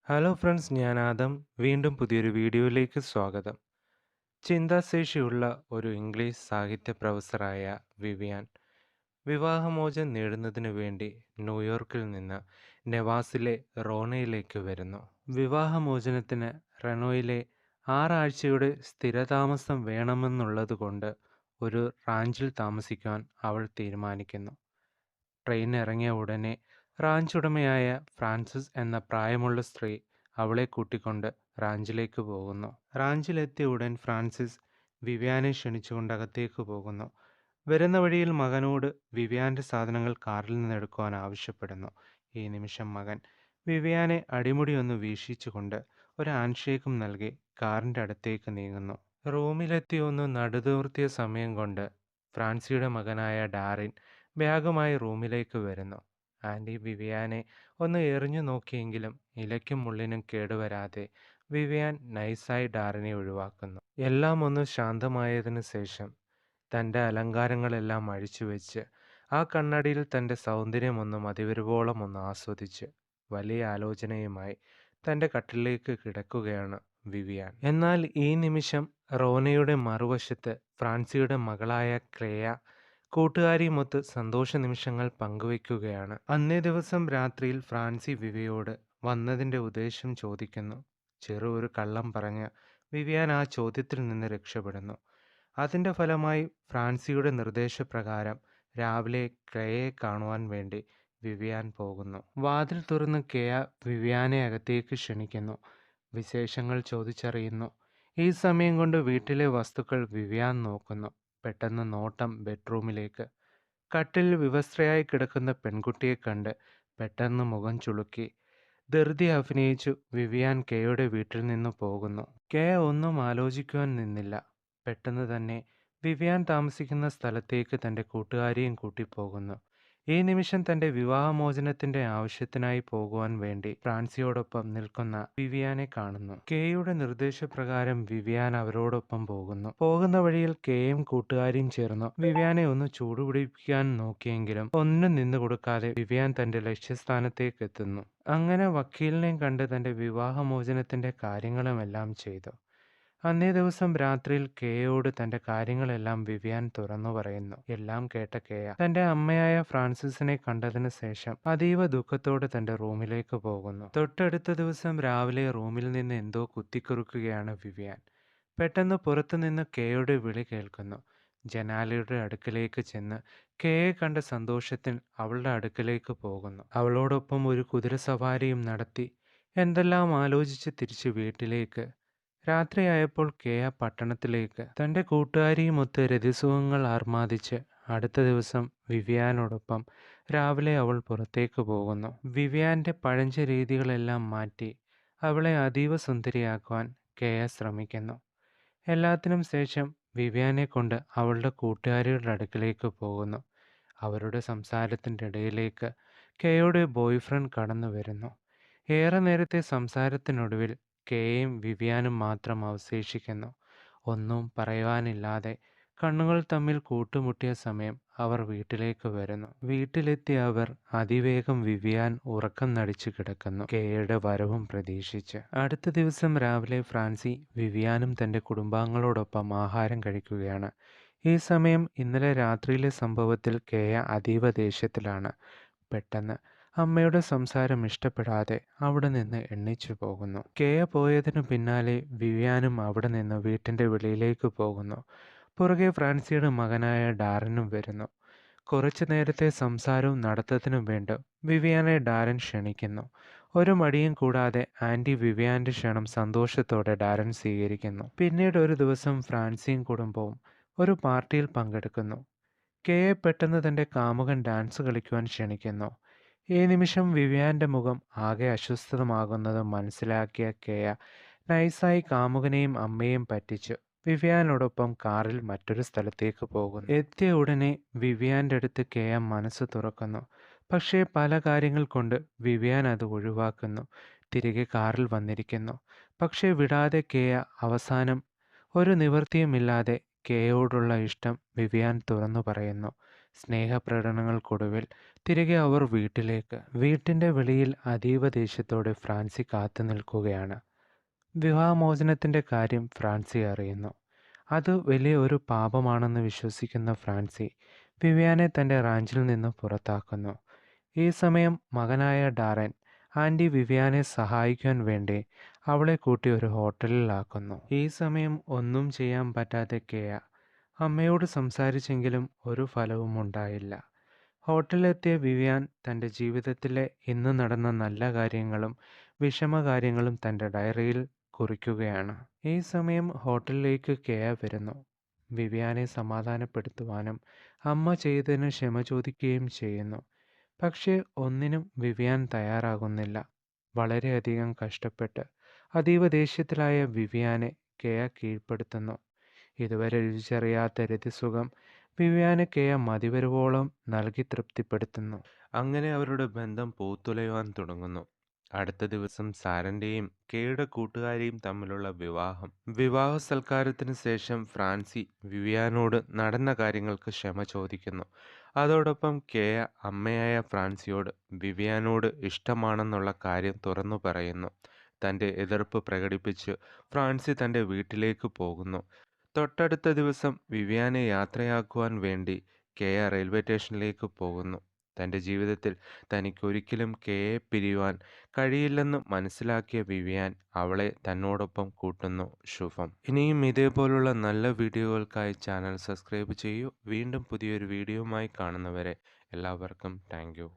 Hello friends, ഞാൻ ആദം. വീണ്ടും പുതിയൊരു വീഡിയോയിലേക്ക് സ്വാഗതം. ചിന്താശേഷിയുള്ള ഒരു ഇംഗ്ലീഷ് സാഹിത്യ പ്രൊഫസറായ വിവിയാൻ വിവാഹമോചനം നേടുന്നതിനു വേണ്ടി ന്യൂയോർക്കിൽ നിന്ന് നെവാസിലെ റോണയിലേക്ക് വരുന്നു. വിവാഹമോചനത്തിന് റെനോയിലെ 6 ആഴ്ചയുടെ സ്ഥിരതാമസം വേണമെന്നുള്ളതുകൊണ്ട് ഒരു റാഞ്ചിൽ താമസിക്കുവാൻ അവൾ തീരുമാനിക്കുന്നു. ട്രെയിൻ ഇറങ്ങിയ ഉടനെ റാഞ്ച് ഉടമയായ ഫ്രാൻസിസ് എന്ന പ്രായമുള്ള സ്ത്രീ അവളെ കൂട്ടിക്കൊണ്ട് റാഞ്ചിലേക്ക് പോകുന്നു. റാഞ്ചിലെത്തിയ ഉടൻ ഫ്രാൻസിസ് വിവിയാനെ ക്ഷണിച്ചുകൊണ്ട് അകത്തേക്ക് പോകുന്നു. വരുന്ന വഴിയിൽ മകനോട് വിവിയാന്റെ സാധനങ്ങൾ കാറിൽ നിന്ന് എടുക്കുവാൻ ആവശ്യപ്പെടുന്നു. ഈ നിമിഷം മകൻ വിവിയാനെ അടിമുടി ഒന്ന് വീക്ഷിച്ചുകൊണ്ട് ഒരു ഹാൻഡ്ഷേക്കും നൽകി കാറിന്റെ അടുത്തേക്ക് നീങ്ങുന്നു. റൂമിലെത്തി ഒന്ന് നടുതൂർത്തിയ സമയം കൊണ്ട് ഫ്രാൻസിയുടെ മകനായ ഡാറിൻ ബാഗുമായി റൂമിലേക്ക് വരുന്നു. ആൻറ്റി വിവിയാനെ ഒന്ന് എറിഞ്ഞു നോക്കിയെങ്കിലും ഇലയ്ക്കും മുള്ളിനും കേടുവരാതെ വിവിയാൻ നൈസായി ഡാറിനെ ഒഴിവാക്കുന്നു. എല്ലാം ഒന്ന് ശാന്തമായതിനു ശേഷം തൻ്റെ അലങ്കാരങ്ങളെല്ലാം അഴിച്ചുവെച്ച് ആ കണ്ണടിയിൽ തൻ്റെ സൗന്ദര്യമൊന്നും അതിവരുവോളം ഒന്ന് ആസ്വദിച്ച് വലിയ ആലോചനയുമായി തൻ്റെ കട്ടിലേക്ക് കിടക്കുകയാണ് വിവിയാൻ. എന്നാൽ ഈ നിമിഷം റോനയുടെ മറുവശത്ത് ഫ്രാൻസിയുടെ മകളായ ക്ലേയ കൂട്ടുകാരിയുമൊത്ത് സന്തോഷ നിമിഷങ്ങൾ പങ്കുവയ്ക്കുകയാണ്. അന്നേ ദിവസം രാത്രിയിൽ ഫ്രാൻസി വിവിയോട് വന്നതിൻ്റെ ഉദ്ദേശം ചോദിക്കുന്നു. ഒരു കള്ളം പറഞ്ഞ് വിവിയാൻ ആ ചോദ്യത്തിൽ നിന്ന് രക്ഷപ്പെടുന്നു. അതിൻ്റെ ഫലമായി ഫ്രാൻസിയുടെ നിർദ്ദേശപ്രകാരം രാവിലെ ക്ലേയെ കാണുവാൻ വേണ്ടി വിവിയാൻ പോകുന്നു. വാതിൽ തുറന്ന് കേയ വിവിയാനെ അകത്തേക്ക് ക്ഷണിക്കുന്നു. വിശേഷങ്ങൾ ചോദിച്ചറിയുന്നു. ഈ സമയം കൊണ്ട് വീട്ടിലെ വസ്തുക്കൾ വിവിയാൻ നോക്കുന്നു. പെട്ടെന്ന് നോട്ടം ബെഡ്റൂമിലേക്ക്. കട്ടിലിൽ വിവസ്ത്രയായി കിടക്കുന്ന പെൺകുട്ടിയെ കണ്ട് പെട്ടെന്ന് മുഖം ചുളുക്കി ധൃതി അഭിനയിച്ചു വിവിയാൻ കെയുടെ വീട്ടിൽ നിന്ന് പോകുന്നു. കെ ഒന്നും ആലോചിക്കുവാൻ നിന്നില്ല. പെട്ടെന്ന് തന്നെ വിവിയാൻ താമസിക്കുന്ന സ്ഥലത്തേക്ക് തൻ്റെ കൂട്ടുകാരിയും കൂട്ടിപ്പോകുന്നു. ഈ നിമിഷം തൻ്റെ വിവാഹമോചനത്തിൻ്റെ ആവശ്യത്തിനായി പോകുവാൻ വേണ്ടി ഫ്രാൻസിയോടൊപ്പം നിൽക്കുന്ന വിവിയാനെ കാണുന്നു. കെയുടെ നിർദ്ദേശപ്രകാരം വിവിയാൻ അവരോടൊപ്പം പോകുന്നു. പോകുന്ന വഴിയിൽ കെയും കൂട്ടുകാരിയും ചേർന്ന് വിവിയാനെ ഒന്ന് ചൂടുപിടിപ്പിക്കാൻ നോക്കിയെങ്കിലും ഒന്നും നിന്നു കൊടുക്കാതെ വിവിയാൻ തൻ്റെ ലക്ഷ്യസ്ഥാനത്തേക്ക് എത്തുന്നു. അങ്ങനെ വക്കീലിനെയും കണ്ട് തൻ്റെ വിവാഹമോചനത്തിൻ്റെ കാര്യങ്ങളുമെല്ലാം ചെയ്തു. അന്നേ ദിവസം രാത്രിയിൽ കെയോട് തൻ്റെ കാര്യങ്ങളെല്ലാം വിവിയാൻ തുറന്നു പറയുന്നു. എല്ലാം കേട്ട കെയ തൻ്റെ അമ്മയായ ഫ്രാൻസിസിനെ കണ്ടതിന് ശേഷം അതീവ ദുഃഖത്തോടെ തൻ്റെ റൂമിലേക്ക് പോകുന്നു. തൊട്ടടുത്ത ദിവസം രാവിലെ റൂമിൽ നിന്ന് എന്തോ കുത്തിക്കുറുക്കുകയാണ് വിവിയാൻ. പെട്ടെന്ന് പുറത്തുനിന്ന് കെയുടെ വിളി കേൾക്കുന്നു. ജനാലയുടെ അടുക്കലേക്ക് ചെന്ന് കെയെ കണ്ട സന്തോഷത്തിൽ അവളുടെ അടുക്കലേക്ക് പോകുന്നു. അവളോടൊപ്പം ഒരു കുതിരസവാരിയും നടത്തി എന്തെല്ലാം ആലോചിച്ച് തിരിച്ച് വീട്ടിലേക്ക്. രാത്രിയായപ്പോൾ കെയ പട്ടണത്തിലേക്ക് തൻ്റെ കൂട്ടുകാരിയുമൊത്ത് രതിസുഖങ്ങൾ ആർമാദിച്ച് അടുത്ത ദിവസം വിവിയാനോടൊപ്പം രാവിലെ അവൾ പുറത്തേക്ക് പോകുന്നു. വിവിയാൻ്റെ പഴഞ്ച രീതികളെല്ലാം മാറ്റി അവളെ അതീവ സുന്ദരിയാക്കുവാൻ കെയ ശ്രമിക്കുന്നു. എല്ലാത്തിനും ശേഷം വിവിയാനെ കൊണ്ട് അവളുടെ കൂട്ടുകാരിയുടെ അടുക്കിലേക്ക് പോകുന്നു. അവരുടെ സംസാരത്തിൻ്റെ ഇടയിലേക്ക് കെയുടെ ബോയ്ഫ്രണ്ട് കടന്നു വരുന്നു. ഏറെ നേരത്തെ സംസാരത്തിനൊടുവിൽ കെയും വിവിയാനും മാത്രം അവശേഷിക്കുന്നു. ഒന്നും പറയുവാനില്ലാതെ കണ്ണുകൾ തമ്മിൽ കൂട്ടുമുട്ടിയ സമയം അവർ വീട്ടിലേക്ക് വരുന്നു. വീട്ടിലെത്തിയ അവർ അതിവേഗം വിവിയാൻ ഉറക്കം നടിച്ചു കിടക്കുന്നു, കെയുടെ വരവും പ്രതീക്ഷിച്ച്. അടുത്ത ദിവസം രാവിലെ ഫ്രാൻസി വിവിയാനും തൻ്റെ കുടുംബാംഗങ്ങളോടൊപ്പം ആഹാരം കഴിക്കുകയാണ്. ഈ സമയം ഇന്നലെ രാത്രിയിലെ സംഭവത്തിൽ കെയ അതീവ ദേഷ്യത്തിലാണ്. പെട്ടെന്ന് അമ്മയുടെ സംസാരം ഇഷ്ടപ്പെടാതെ അവിടെ നിന്ന് എണ്ണിച്ചു പോകുന്നു. കെയ പോയതിനു പിന്നാലെ വിവിയാനും അവിടെ നിന്ന് വീട്ടിൻ്റെ വെളിയിലേക്ക് പോകുന്നു. പുറകെ ഫ്രാൻസിയുടെ മകനായ ഡാരനും വരുന്നു. കുറച്ചു നേരത്തെ സംസാരവും നടത്തത്തിനും വേണ്ടി വിവിയാനെ ഡാരൻ ക്ഷണിക്കുന്നു. ഒരു മടിയും കൂടാതെ ആൻറ്റി വിവിയാൻ്റെ ക്ഷണം സന്തോഷത്തോടെ ഡാരൻ സ്വീകരിക്കുന്നു. പിന്നീട് ഒരു ദിവസം ഫ്രാൻസിയും കുടുംബവും ഒരു പാർട്ടിയിൽ പങ്കെടുക്കുന്നു. കെയെ പെട്ടെന്ന് തൻ്റെ കാമുകൻ ഡാൻസ് കളിക്കുവാൻ ക്ഷണിക്കുന്നു. ഈ നിമിഷം വിവിയാൻ്റെ മുഖം ആകെ അസ്വസ്ഥമാകുന്നത് മനസ്സിലാക്കിയ കെയ നൈസായി കാമുകനെയും അമ്മയെയും പറ്റിച്ചു വിവിയാനോടൊപ്പം കാറിൽ മറ്റൊരു സ്ഥലത്തേക്ക് പോകുന്നു. എത്തിയ ഉടനെ വിവിയാൻ്റെ അടുത്ത് കെയ മനസ്സ് തുറക്കുന്നു. പക്ഷേ പല കാര്യങ്ങൾ കൊണ്ട് വിവിയാൻ അത് ഒഴിവാക്കുന്നു. തിരികെ കാറിൽ വന്നിരിക്കുന്നു. പക്ഷേ വിടാതെ കെയ അവസാനം ഒരു നിവൃത്തിയുമില്ലാതെ കെയോടുള്ള ഇഷ്ടം വിവിയാൻ തുറന്നു പറയുന്നു. സ്നേഹപ്രകടനങ്ങൾക്കൊടുവിൽ തിരികെ അവർ വീട്ടിൻ്റെ വെളിയിൽ അതീവ ദേഷ്യത്തോടെ ഫ്രാൻസി കാത്തു നിൽക്കുകയാണ്. വിവാഹമോചനത്തിൻ്റെ കാര്യം ഫ്രാൻസി അറിയുന്നു. അത് വലിയ ഒരു പാപമാണെന്ന് വിശ്വസിക്കുന്ന ഫ്രാൻസി വിവിയാനെ തൻ്റെ റാഞ്ചിൽ നിന്ന് പുറത്താക്കുന്നു. ഈ സമയം മകനായ ഡാരൻ ആൻറ്റി വിവിയാനെ സഹായിക്കാൻ വേണ്ടി അവളെ കൂട്ടി ഒരു ഹോട്ടലിലാക്കുന്നു. ഈ സമയം ഒന്നും ചെയ്യാൻ പറ്റാതെ കെയ അമ്മയോട് സംസാരിച്ചെങ്കിലും ഒരു ഫലവും ഉണ്ടായില്ല. ഹോട്ടലിലെത്തിയ വിവിയാൻ തൻ്റെ ജീവിതത്തിലെ ഇന്ന് നടന്ന നല്ല കാര്യങ്ങളും വിഷമകാര്യങ്ങളും തൻ്റെ ഡയറിയിൽ കുറിക്കുകയാണ്. ഈ സമയം ഹോട്ടലിലേക്ക് കെയ വരുന്നു. വിവിയാനെ സമാധാനപ്പെടുത്തുവാനും അമ്മ ചെയ്തതിന് ക്ഷമ ചോദിക്കുകയും ചെയ്യുന്നു. പക്ഷേ ഒന്നിനും വിവിയാൻ തയ്യാറാകുന്നില്ല. വളരെയധികം കഷ്ടപ്പെട്ട് അതീവ ദേഷ്യത്തിലായ വിവിയാനെ കെയ കീഴ്പ്പെടുത്തുന്നു. ഇതുവരെ രുചിച്ചറിയാത്ത രതിസുഖം വിവിയാന് കെയ മതിവരുവോളം നൽകി തൃപ്തിപ്പെടുത്തുന്നു. അങ്ങനെ അവരുടെ ബന്ധം പൂത്തുലയുവാൻ തുടങ്ങുന്നു. അടുത്ത ദിവസം സാരൻ്റെയും കെയുടെ കൂട്ടുകാരിയും തമ്മിലുള്ള വിവാഹ സൽക്കാരത്തിന് ശേഷം ഫ്രാൻസി വിവിയാനോട് നടന്ന കാര്യങ്ങൾക്ക് ക്ഷമ ചോദിക്കുന്നു. അതോടൊപ്പം കെയ അമ്മയായ ഫ്രാൻസിയോട് വിവിയാനോട് ഇഷ്ടമാണെന്നുള്ള കാര്യം തുറന്നു പറയുന്നു. തൻ്റെ എതിർപ്പ് പ്രകടിപ്പിച്ച് ഫ്രാൻസി തൻ്റെ വീട്ടിലേക്ക് പോകുന്നു. തൊട്ടടുത്ത ദിവസം വിവിയാനെ യാത്രയാക്കുവാൻ വേണ്ടി കെയ റെയിൽവേ സ്റ്റേഷനിലേക്ക് പോകുന്നു. തൻ്റെ ജീവിതത്തിൽ തനിക്കൊരിക്കലും കെയെ പിരിയുവാൻ കഴിയില്ലെന്ന് മനസ്സിലാക്കിയ വിവിയാൻ അവളെ തന്നോടൊപ്പം കൂട്ടുന്നു. ശുഭം. ഇനിയും ഇതേപോലുള്ള നല്ല വീഡിയോകൾക്കായി ചാനൽ സബ്സ്ക്രൈബ് ചെയ്യൂ. വീണ്ടും പുതിയൊരു വീഡിയോയുമായി കാണുന്നവരെ എല്ലാവർക്കും താങ്ക് യു.